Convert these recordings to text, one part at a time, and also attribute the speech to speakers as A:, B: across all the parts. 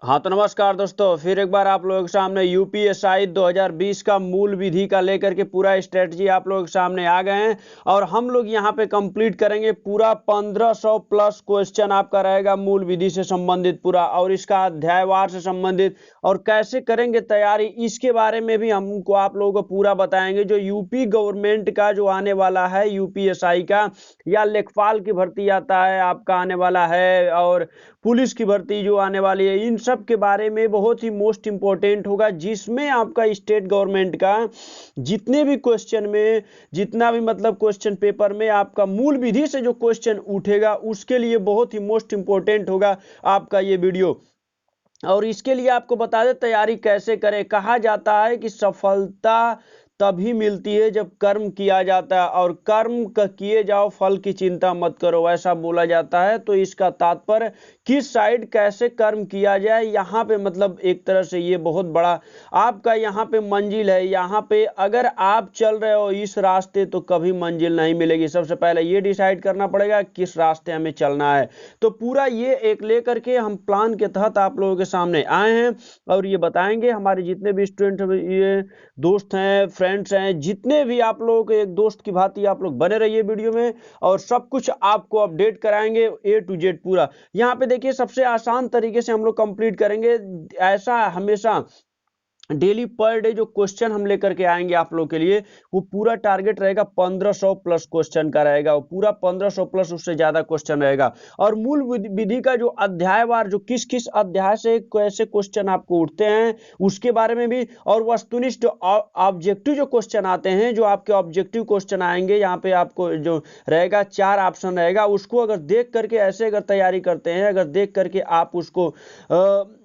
A: हाँ तो नमस्कार दोस्तों, फिर एक बार आप लोगों के सामने यूपीएसआई 2020 का मूल विधि का लेकर के पूरा स्ट्रेटजी आप लोगों के सामने आ गए हैं। और हम लोग यहाँ पे कंप्लीट करेंगे पूरा 1500 प्लस क्वेश्चन आपका रहेगा मूल विधि से संबंधित पूरा, और इसका अध्यायवार से संबंधित और कैसे करेंगे तैयारी, इसके बारे में भी हमको आप लोगों को पूरा बताएंगे। जो यूपी गवर्नमेंट का जो आने वाला है यूपीएसआई का, या लेखपाल की भर्ती आता है आपका आने वाला है, और पुलिस की भर्ती जो आने वाली है, इन सब के बारे में बहुत ही मोस्ट इंपॉर्टेंट होगा, जिसमें आपका स्टेट गवर्नमेंट का जितने भी क्वेश्चन में, जितना भी मतलब क्वेश्चन पेपर में आपका मूल विधि से जो क्वेश्चन उठेगा, उसके लिए बहुत ही मोस्ट इंपॉर्टेंट होगा आपका ये वीडियो। और इसके लिए आपको बता दें तैयारी कैसे करें। कहा जाता है कि सफलता तभी मिलती है जब कर्म किया जाता है, और कर्म किए जाओ, फल की चिंता मत करो, ऐसा बोला जाता है। तो इसका तात्पर्य किस साइड कैसे कर्म किया जाए, यहाँ पे मतलब एक तरह से ये बहुत बड़ा आपका यहाँ पे मंजिल है। यहाँ पे अगर आप चल रहे हो इस रास्ते तो कभी मंजिल नहीं मिलेगी। सबसे पहले ये डिसाइड करना पड़ेगा किस रास्ते हमें चलना है। तो पूरा ये एक लेकर के हम प्लान के तहत आप लोगों के सामने आए हैं, और ये बताएंगे हमारे जितने भी स्टूडेंट, ये दोस्त हैं, फ्रेंड्स हैं, जितने भी आप लोग एक दोस्त की भांति आप लोग बने रहिए वीडियो में, और सब कुछ आपको अपडेट कराएंगे ए टू जेड पूरा। यहाँ पे देखिए सबसे आसान तरीके से हम लोग कंप्लीट करेंगे। ऐसा हमेशा डेली पर डे जो क्वेश्चन हम लेकर के आएंगे आप लोग के लिए, वो पूरा टारगेट रहेगा 1500 प्लस क्वेश्चन का रहेगा, वो पूरा 1500 प्लस उससे ज्यादा क्वेश्चन रहेगा। और मूल विधि का जो अध्यायवार, जो किस किस अध्याय से कैसे क्वेश्चन आपको उठते हैं उसके बारे में भी, और वस्तुनिष्ठ ऑब्जेक्टिव जो क्वेश्चन आते हैं, जो आपके ऑब्जेक्टिव क्वेश्चन आएंगे, यहाँ पे आपको जो रहेगा 4 ऑप्शन रहेगा, उसको अगर देख करके ऐसे अगर तैयारी करते हैं, अगर देख करके आप उसको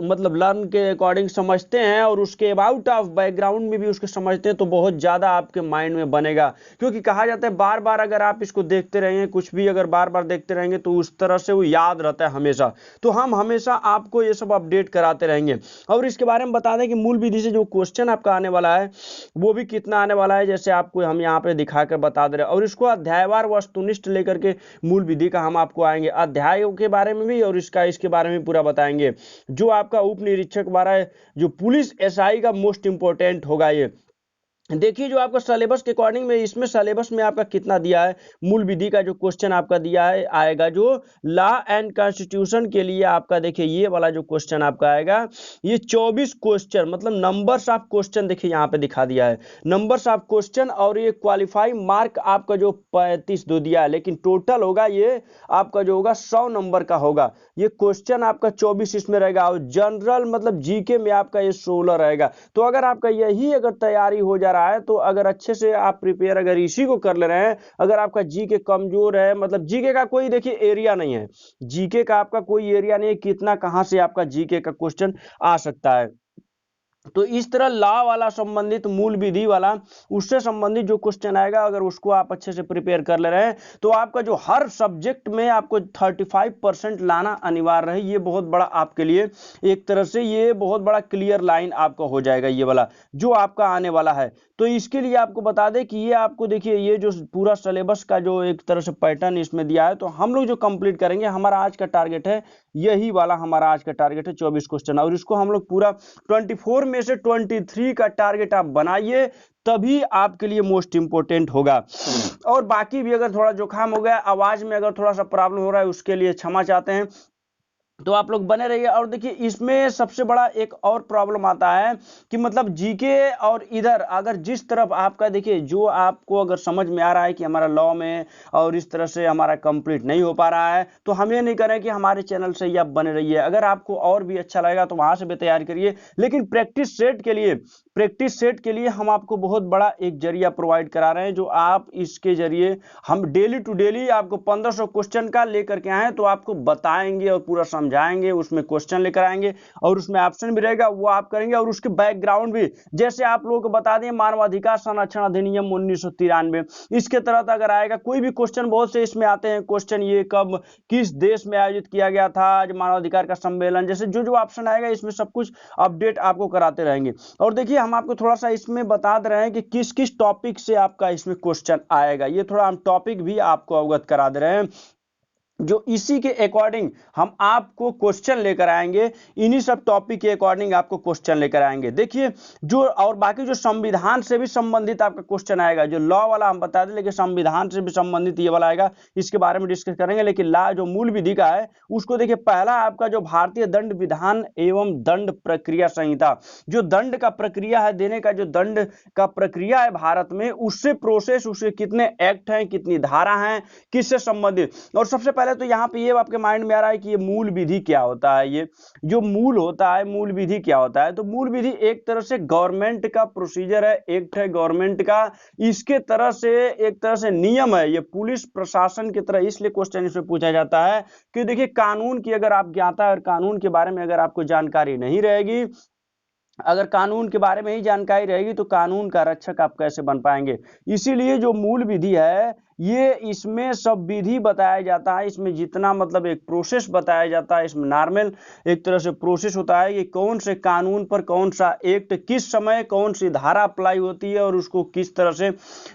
A: मतलब लर्न के अकॉर्डिंग समझते हैं, और उसके अबाउट ऑफ बैकग्राउंड में भी उसको समझते हैं, तो बहुत ज्यादा आपके माइंड में बनेगा। क्योंकि कहा जाता है बार बार अगर आप इसको देखते रहेंगे, कुछ भी अगर बार बार देखते रहेंगे, तो उस तरह से वो याद रहता है हमेशा। तो हम हमेशा आपको ये सब अपडेट कराते रहेंगे। और इसके बारे में बता दें कि मूल विधि से जो क्वेश्चन आपका आने वाला है वो भी कितना आने वाला है, जैसे आपको हम यहाँ पे दिखाकर बता दे रहे हैं। और इसको अध्यायवार वस्तुनिष्ठ लेकर के मूल विधि का हम आपको आएंगे, अध्यायों के बारे में भी, और इसके बारे में पूरा बताएंगे। जो आपका उप निरीक्षक बारह है, जो पुलिस एसआई का मोस्ट इंपोर्टेंट होगा ये। देखिए जो आपका सिलेबस के अकॉर्डिंग में, इसमें सिलेबस में आपका कितना दिया है, मूल विधि का जो क्वेश्चन आपका दिया है आएगा, जो लॉ एंड कॉन्स्टिट्यूशन के लिए आपका, देखिए ये वाला जो क्वेश्चन आपका आएगा, ये 24 क्वेश्चन, मतलब नंबर्स ऑफ क्वेश्चन देखिए यहाँ पे दिखा दिया है, नंबर्स ऑफ क्वेश्चन। और ये क्वालिफाई मार्क आपका जो 35 दो दिया है, लेकिन टोटल होगा ये आपका जो होगा 100 नंबर का होगा। ये क्वेश्चन आपका 24 इसमें रहेगा, और जनरल मतलब जीके में आपका ये 16 रहेगा। तो अगर आपका यही अगर तैयारी हो जा रहा है, तो अगर अच्छे से आप प्रिपेयर अगर इसी को कर ले रहे हैं, अगर आपका जीके कमजोर है, मतलब जीके का कोई देखिए एरिया नहीं है, जीके का आपका कोई एरिया नहीं है, कितना कहां से आपका जीके का क्वेश्चन आ सकता है। तो इस तरह लॉ वाला संबंधित, मूल विधि वाला, उससे संबंधित जो क्वेश्चन आएगा, अगर उसको आप अच्छे से प्रिपेयर कर ले रहे हैं, तो आपका जो हर सब्जेक्ट में आपको 35% लाना अनिवार्य है। ये बहुत बड़ा आपके लिए एक तरह से ये बहुत बड़ा क्लियर लाइन आपका हो जाएगा, ये वाला जो आपका आने वाला है। तो इसके लिए आपको बता दें कि ये आपको देखिए, ये जो पूरा सिलेबस का जो एक तरह से पैटर्न इसमें दिया है, तो हम लोग जो कंप्लीट करेंगे, हमारा आज का टारगेट है यही वाला, हमारा आज का टारगेट है 24 क्वेश्चन, और इसको हम लोग पूरा 24 में से 23 का टारगेट आप बनाइए, तभी आपके लिए मोस्ट इंपोर्टेंट होगा। और बाकी भी अगर थोड़ा जुकाम हो गया, आवाज में अगर थोड़ा सा प्रॉब्लम हो रहा है, उसके लिए क्षमा चाहते हैं। तो आप लोग बने रहिए। और देखिए इसमें सबसे बड़ा एक और प्रॉब्लम आता है कि मतलब जीके, और इधर अगर जिस तरफ आपका देखिए, जो आपको अगर समझ में आ रहा है कि हमारा लॉ में और इस तरह से हमारा कंप्लीट नहीं हो पा रहा है, तो हम ये नहीं करें कि हमारे चैनल से ही आप बने रहिए। अगर आपको और भी अच्छा लगेगा तो वहां से भी तैयारी करिए, लेकिन प्रैक्टिस सेट के लिए हम आपको बहुत बड़ा एक जरिया प्रोवाइड करा रहे हैं, जो आप इसके जरिए हम डेली टू डेली आपको 1500 क्वेश्चन का लेकर के आए, तो आपको बताएंगे और पूरा समझाएंगे, उसमें क्वेश्चन लेकर आएंगे, और उसमें ऑप्शन भी रहेगा, वो आप करेंगे, और उसके बैकग्राउंड भी, जैसे आप लोगों को बता दें मानवाधिकार संरक्षण अधिनियम 1993, इसके तहत अगर आएगा कोई भी क्वेश्चन, बहुत से इसमें आते हैं क्वेश्चन, ये कब किस देश में आयोजित किया गया था आज मानवाधिकार का सम्मेलन, जैसे जो जो ऑप्शन आएगा इसमें सब कुछ अपडेट आपको कराते रहेंगे। और देखिए हम आपको थोड़ा सा इसमें बता दे रहे हैं कि किस किस टॉपिक से आपका इसमें क्वेश्चन आएगा, ये थोड़ा हम टॉपिक भी आपको अवगत करा दे रहे हैं। जो इसी के अकॉर्डिंग हम आपको क्वेश्चन लेकर आएंगे, इन्हीं सब टॉपिक के अकॉर्डिंग आपको क्वेश्चन लेकर आएंगे। देखिए जो और बाकी जो संविधान से भी संबंधित आपका क्वेश्चन आएगा, जो लॉ वाला हम बता दें, लेकिन संविधान से भी संबंधित ये वाला आएगा, इसके बारे में डिस्कस करेंगे। लेकिन लॉ जो मूल विधि का है उसको देखिए, पहला आपका जो भारतीय दंड विधान एवं दंड प्रक्रिया संहिता, जो दंड का प्रक्रिया है, देने का जो दंड का प्रक्रिया है भारत में, उससे प्रोसेस, उसके कितने एक्ट हैं, कितनी धारा हैं, किससे संबंधित। और सबसे पहले तो यहाँ पे ये आपके माइंड में आ रहा है कि ये मूल विधि क्या होता है। ये जो मूल होता है, मूल विधि क्या होता है, तो मूल विधि एक तरह से गवर्नमेंट का प्रोसीजर है, एक्ट है गवर्नमेंट का, इसके तरह से एक तरह से नियम है, ये पुलिस प्रशासन की तरह। इसलिए क्वेश्चन इसमें पूछा जाता है कि देखिए कानून की अगर आप ज्ञाता और कानून के बारे में अगर आपको जानकारी नहीं रहेगी, अगर कानून के बारे में ही जानकारी रहेगी तो कानून का रक्षक आप कैसे बन पाएंगे। इसीलिए जो मूल विधि है, ये इसमें सब विधि बताया जाता है, इसमें जितना मतलब एक प्रोसेस बताया जाता है, इसमें नॉर्मल एक तरह से प्रोसेस होता है कि कौन से कानून पर कौन सा एक्ट किस समय कौन सी धारा अप्लाई होती है और उसको किस तरह से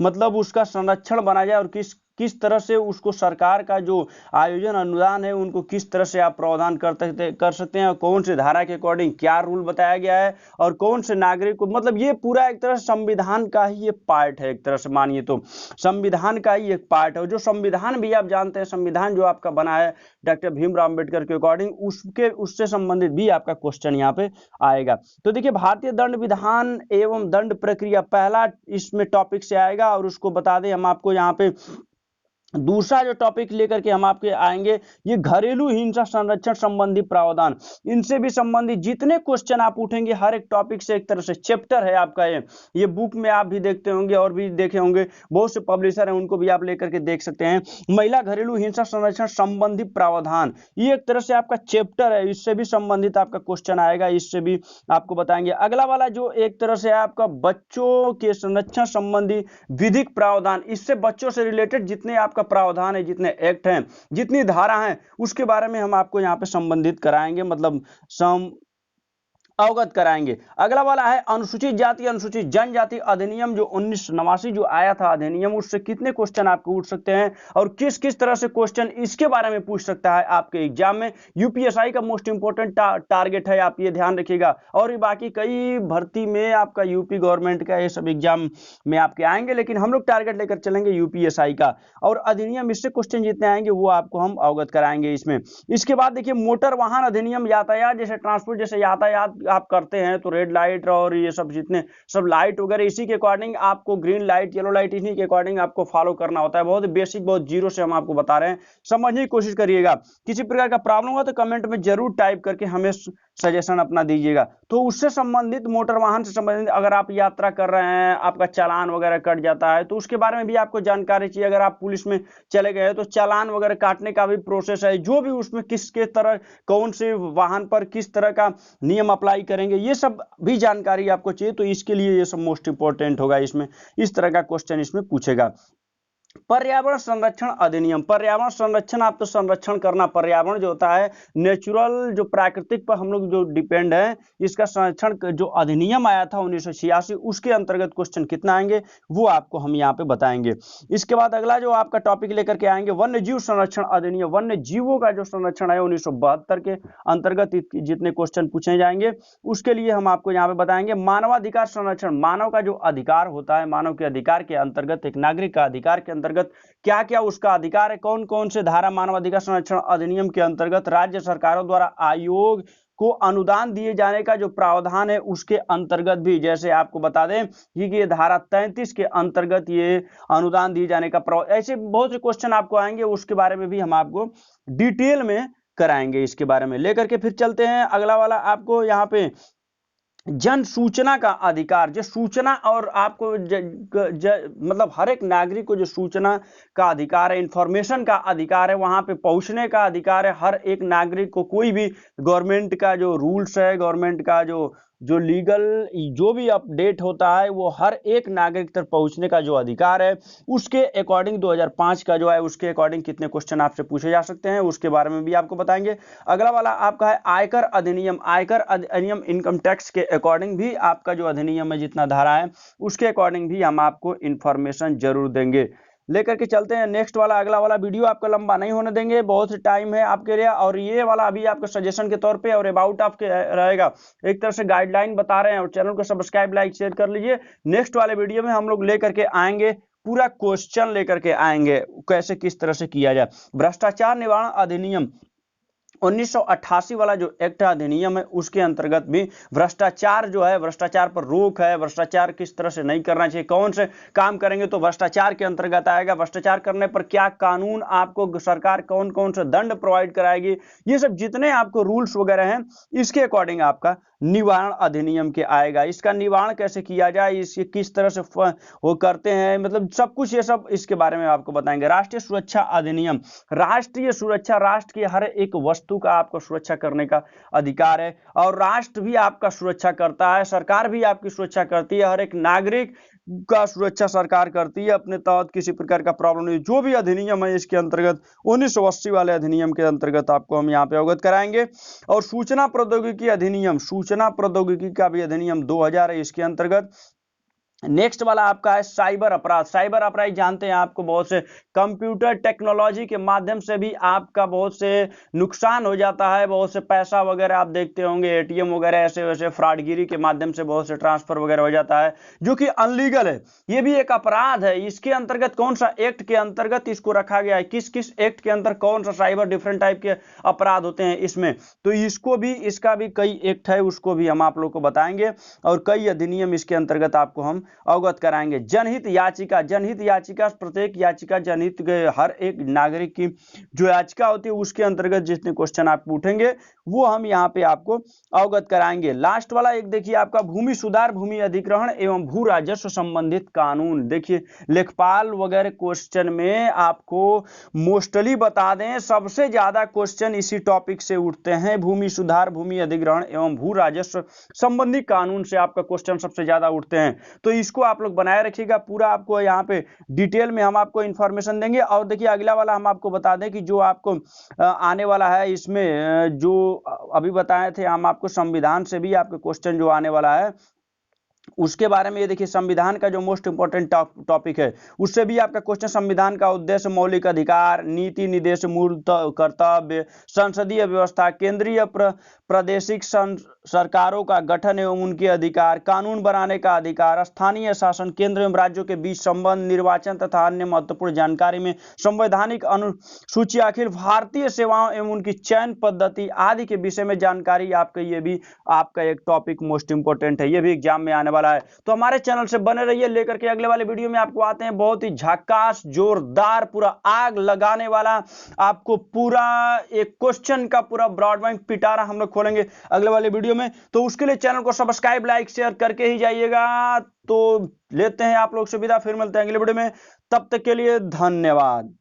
A: मतलब उसका संरक्षण बना जाए, और किस किस तरह से उसको सरकार का जो आयोजन अनुदान है उनको किस तरह से आप प्रावधान कर सकते हैं, और कौन से धारा के अकॉर्डिंग क्या रूल बताया गया है, और कौन से नागरिक को, मतलब ये पूरा एक तरह से संविधान का ही ये पार्ट है, एक तरह से मानिए तो संविधान का ही एक पार्ट है। जो संविधान भी आप जानते हैं, संविधान जो आपका बना है डॉक्टर भीमराव अंबेडकर के अकॉर्डिंग, उसके उससे संबंधित भी आपका क्वेश्चन यहाँ पे आएगा। तो देखिए भारतीय दंड विधान एवं दंड प्रक्रिया पहला इसमें टॉपिक से आएगा, और उसको बता दें हम आपको यहाँ पे दूसरा जो टॉपिक लेकर के हम आपके आएंगे, ये घरेलू हिंसा संरक्षण संबंधी प्रावधान। इनसे भी संबंधित जितने क्वेश्चन आप उठेंगे, हर एक टॉपिक से एक तरह से चैप्टर है आपका। ये बुक में आप भी देखते होंगे और भी देखे होंगे, बहुत से पब्लिशर हैं, उनको भी आप लेकर के देख सकते हैं। महिला घरेलू हिंसा संरक्षण संबंधी प्रावधान, ये एक तरह से आपका चैप्टर है, इससे भी संबंधित आपका क्वेश्चन आएगा, इससे भी आपको बताएंगे। अगला वाला जो एक तरह से आपका बच्चों के संरक्षण संबंधी विधिक प्रावधान, इससे बच्चों से रिलेटेड जितने आपका प्रावधान है, जितने एक्ट हैं, जितनी धारा हैं, उसके बारे में हम आपको यहां पे संबंधित कराएंगे, मतलब अवगत कराएंगे। अगला वाला है अनुसूचित जाति अनुसूचित जनजाति अधिनियम, जो 1989 जो आया था अधिनियम, उससे कितने क्वेश्चन आपको उठ सकते हैं और किस किस तरह से क्वेश्चन इसके बारे में पूछ सकता है आपके एग्जाम में। यूपीएसआई का मोस्ट इंपोर्टेंट टारगेट है, आप ये ध्यान रखिएगा। और बाकी कई भर्ती में आपका यूपी गवर्नमेंट का ये सब एग्जाम में आपके आएंगे, लेकिन हम लोग टारगेट लेकर चलेंगे यूपीएसआई का। और अधिनियम, इससे क्वेश्चन जितने आएंगे वो आपको हम अवगत कराएंगे इसमें। इसके बाद देखिए मोटर वाहन अधिनियम, यातायात जैसे ट्रांसपोर्ट, जैसे यातायात आप करते हैं तो रेड लाइट और ये सब जितने सब लाइट वगैरह, इसी के अकॉर्डिंग आपको ग्रीन लाइट येलो लाइट इन्हीं के अकॉर्डिंग आपको फॉलो करना होता है। बहुत बेसिक, बहुत जीरो से हम आपको बता रहे हैं, समझने की कोशिश करिएगा। किसी प्रकार का प्रॉब्लम हो तो कमेंट में जरूर टाइप करके हमें सजेशन अपना दीजिएगा। तो उससे संबंधित, मोटर वाहन से संबंधित, अगर आप यात्रा कर रहे हैं, आपका चालान वगैरह कट जाता है तो उसके बारे में भी आपको जानकारी चाहिए। अगर आप पुलिस में चले गए तो चालान वगैरह काटने का भी प्रोसेस है, जो भी उसमें किसके तरह कौन से वाहन पर किस तरह का नियम अप्लाई करेंगे, ये सब भी जानकारी आपको चाहिए। तो इसके लिए ये सब मोस्ट इंपोर्टेंट होगा, इसमें इस तरह का क्वेश्चन इसमें पूछेगा। पर्यावरण संरक्षण अधिनियम, पर्यावरण संरक्षण, आप तो संरक्षण करना, पर्यावरण जो होता है नेचुरल, जो प्राकृतिक पर हम लोग जो डिपेंड है, इसका संरक्षण जो अधिनियम आया था 1986, उसके अंतर्गत क्वेश्चन कितना आएंगे वो आपको हम यहाँ पे बताएंगे। इसके बाद अगला जो आपका टॉपिक लेकर के आएंगे, वन्य जीव संरक्षण अधिनियम, वन्य जीवों का जो संरक्षण है 1972 के अंतर्गत जितने क्वेश्चन पूछे जाएंगे उसके लिए हम आपको यहाँ पे बताएंगे। मानवाधिकार संरक्षण, मानव का जो अधिकार होता है, मानव के अधिकार के अंतर्गत, एक नागरिक का अधिकार के अंतर्गत क्या क्या उसका अधिकार है, कौन कौन से धारा मानवाधिकार संरक्षण अधिनियम के अंतर्गत राज्य सरकारों द्वारा आयोग को अनुदान दिए जाने का जो प्रावधान है उसके अंतर्गत भी, जैसे आपको बता दें कि ये धारा 33 के अंतर्गत ये अनुदान दिए जाने का ऐसे बहुत से क्वेश्चन आपको आएंगे, उसके बारे में भी हम आपको डिटेल में कराएंगे। इसके बारे में लेकर के फिर चलते हैं। अगला वाला आपको यहाँ पे जन सूचना का अधिकार, जो सूचना और आपको मतलब हर एक नागरिक को जो सूचना का अधिकार है, इंफॉर्मेशन का अधिकार है, वहां पे पहुंचने का अधिकार है। हर एक नागरिक को कोई भी गवर्नमेंट का जो रूल्स है, गवर्नमेंट का जो लीगल जो भी अपडेट होता है, वो हर एक नागरिक तक पहुंचने का जो अधिकार है, उसके अकॉर्डिंग 2005 का जो है उसके अकॉर्डिंग कितने क्वेश्चन आपसे पूछे जा सकते हैं, उसके बारे में भी आपको बताएंगे। अगला वाला आपका है आयकर अधिनियम, आयकर अधिनियम इनकम टैक्स के अकॉर्डिंग भी आपका जो अधिनियम है, जितना धारा है उसके अकॉर्डिंग भी हम आपको इंफॉर्मेशन जरूर देंगे। लेकर के चलते हैं नेक्स्ट वाला, अगला वाला वीडियो आपका लंबा नहीं होने देंगे, बहुत टाइम है आपके लिए। और ये वाला अभी आपका सजेशन के तौर पे और अबाउट आपके रहेगा, एक तरह से गाइडलाइन बता रहे हैं। और चैनल को सब्सक्राइब लाइक शेयर कर लीजिए। नेक्स्ट वाले वीडियो में हम लोग लेकर के आएंगे, पूरा क्वेश्चन लेकर के आएंगे कैसे किस तरह से किया जाए। भ्रष्टाचार निवारण अधिनियम 1988 वाला जो एक्ट अधिनियम है उसके अंतर्गत भी भ्रष्टाचार जो है, भ्रष्टाचार पर रोक है, भ्रष्टाचार किस तरह से नहीं करना चाहिए, कौन से काम करेंगे तो भ्रष्टाचार के अंतर्गत आएगा, भ्रष्टाचार करने पर क्या कानून आपको सरकार कौन कौन से दंड प्रोवाइड कराएगी, ये सब जितने आपको रूल्स वगैरह हैं इसके अकॉर्डिंग आपका निवारण अधिनियम के आएगा। इसका निवारण कैसे किया जाए, इसके किस तरह से वो करते हैं, मतलब सब कुछ ये सब इसके बारे में आपको बताएंगे। राष्ट्रीय सुरक्षा अधिनियम, राष्ट्रीय सुरक्षा, राष्ट्र की हर एक वस्तु का आपको सुरक्षा करने का अधिकार है और राष्ट्र भी आपका सुरक्षा करता है, सरकार भी आपकी सुरक्षा करती है, हर एक नागरिक का सुरक्षा सरकार करती है। अपने तहत किसी प्रकार का प्रॉब्लम नहीं, जो भी अधिनियम है इसके अंतर्गत 1980 वाले अधिनियम के अंतर्गत आपको हम यहाँ पे अवगत कराएंगे। और सूचना प्रौद्योगिकी अधिनियम, सूचना प्रौद्योगिकी का भी अधिनियम 2000 है, इसके अंतर्गत। नेक्स्ट वाला आपका है साइबर अपराध। साइबर अपराध जानते हैं आपको, बहुत से कंप्यूटर टेक्नोलॉजी के माध्यम से भी आपका बहुत से नुकसान हो जाता है, बहुत से पैसा वगैरह आप देखते होंगे एटीएम वगैरह ऐसे वैसे फ्रॉडगिरी के माध्यम से बहुत से ट्रांसफर वगैरह हो जाता है जो कि अनलीगल है, ये भी एक अपराध है। इसके अंतर्गत कौन सा एक्ट के अंतर्गत इसको रखा गया है, किस किस एक्ट के अंतर कौन सा साइबर डिफरेंट टाइप के अपराध होते हैं इसमें, तो इसको भी, इसका भी कई एक्ट है उसको भी हम आप लोग को बताएंगे और कई अधिनियम इसके अंतर्गत आपको हम अवगत कराएंगे। जनहित याचिका, जनहित याचिका प्रत्येक याचिका जनहित के हर एक नागरिक की जो याचिका होती है उसके अंतर्गत जितने क्वेश्चन आप पूछेंगे वो हम यहाँ पे आपको अवगत कराएंगे। लास्ट वाला एक देखिए आपका भूमि सुधार, भूमि अधिग्रहण एवं भू राजस्व संबंधित कानून। देखिए लेखपाल वगैरह क्वेश्चन में आपको मोस्टली बता दें सबसे ज्यादा क्वेश्चन इसी टॉपिक से उठते हैं, भूमि सुधार, भूमि अधिग्रहण एवं भू राजस्व संबंधी कानून से आपका क्वेश्चन सबसे ज्यादा उठते हैं। तो इसको आप लोग बनाए रखिएगा, पूरा आपको यहाँ पे डिटेल में हम आपको इंफॉर्मेशन देंगे। और देखिए अगला वाला हम आपको बता दें कि जो आपको आने वाला है इसमें जो अभी बताए थे हम आपको, संविधान से भी आपके क्वेश्चन जो आने वाला है उसके बारे में, ये देखिए संविधान का जो मोस्ट इंपॉर्टेंट टॉपिक है उससे भी आपका क्वेश्चन, संविधान का उद्देश्य, मौलिक अधिकार, नीति निर्देश, मूल कर्तव्य, संसदीय व्यवस्था, केंद्रीय प्रादेशिक सरकारों का गठन एवं उनके अधिकार, कानून बनाने का अधिकार, स्थानीय शासन, केंद्र एवं राज्यों के बीच संबंध, निर्वाचन तथा अन्य महत्वपूर्ण जानकारी में संवैधानिक अनुसूची, अखिल भारतीय सेवाओं एवं उनकी चयन पद्धति आदि के विषय में जानकारी आपका, ये भी आपका एक टॉपिक मोस्ट इंपॉर्टेंट है, ये भी एग्जाम में आने वाला है। तो हमारे चैनल से बने रहिए, लेकर के अगले वाले वीडियो में आपको आते हैं बहुत ही झकास जोरदार पूरा आग लगाने वाला, आपको पूरा एक क्वेश्चन का पूरा ब्रॉड पॉइंट पिटारा हम लोग खोलेंगे अगले वाले वीडियो में। तो उसके लिए चैनल को सब्सक्राइब लाइक शेयर करके ही जाइएगा। तो लेते हैं आप लोग से विदा, फिर मिलते हैं अगले वीडियो में, तब तक के लिए धन्यवाद।